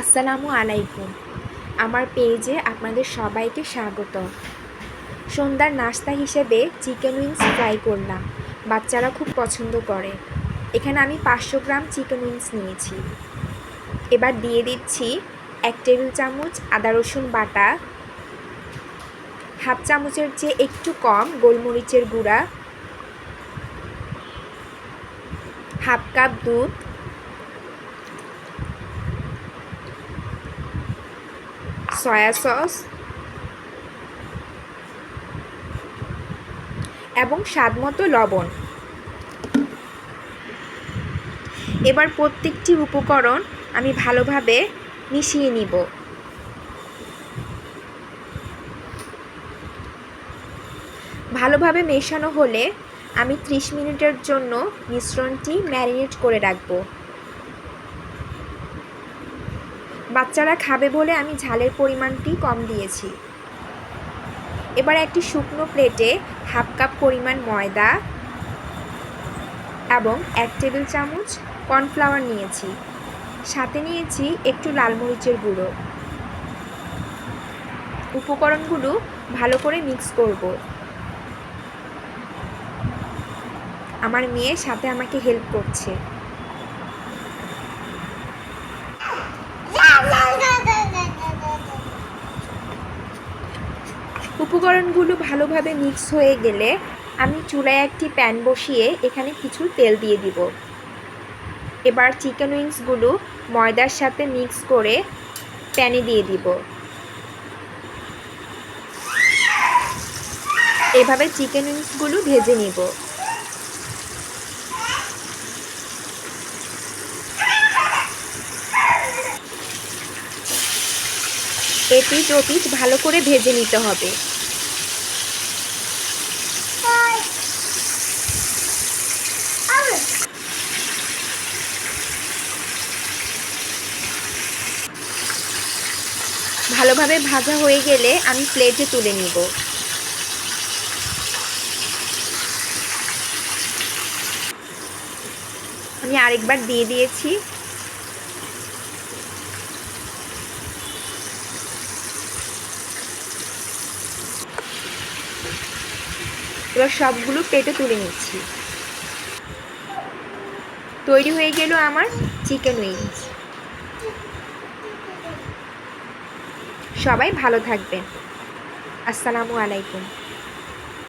আসসালামু আলাইকুম। আমার পেজে আপনাদের সবাইকে স্বাগত। সন্ধ্যার নাস্তা হিসেবে চিকেন উইংস ফ্রাই করলাম। বাচ্চারা খুব পছন্দ করে। এখানে আমি 500 গ্রাম চিকেন উইংস নিয়েছি। এবার দিয়ে দিচ্ছি 1 টেবিল চামচ আদা রসুন বাটা, হাফ চামচের চেয়ে একটু কম গোলমরিচের গুঁড়া, হাফ কাপ দুধ, সয়া সস এবং স্বাদমতো লবণ। এবার প্রত্যেকটি উপকরণ আমি ভালোভাবে মিশিয়ে নিব। ভালোভাবে মেশানো হলে আমি 30 মিনিটের জন্য মিশ্রণটি ম্যারিনেট করে রাখব। বাচ্চারা খাবে বলে আমি ঝালের পরিমাণটি কম দিয়েছি। এবার একটি শুকনো প্লেটে হাফ কাপ পরিমাণ ময়দা এবং 1 টেবিল চামচ কর্নফ্লাওয়ার নিয়েছি। সাথে নিয়েছি একটু লাল মরিচের গুঁড়ো। উপকরণগুলো ভালো করে মিক্স করব। আমার মেয়ে সাথে আমাকে হেল্প করছে। উপকরণগুলো ভালোভাবে মিক্স হয়ে গেলে আমি চুলায় একটি প্যান বসিয়ে এখানে কিছু তেল দিয়ে দিব। এবার চিকেন উইংসগুলো ময়দার সাথে মিক্স করে প্যানে দিয়ে দিব। এভাবে চিকেন উইংসগুলো ভেজে নিব। এপিঠ ওপিঠ ভালো করে ভেজে নিতে হবে। ভালোভাবে ভাজা হয়ে গেলে আমি প্লেটে তুলে নিব। আমি আরেকবার দিয়ে দিয়েছি। এবার সবগুলো প্লেটে তুলে নিচ্ছি। তৈরি হয়ে গেল আমার চিকেন উইংস। সবাই ভালো থাকবেন। আসসালামু আলাইকুম।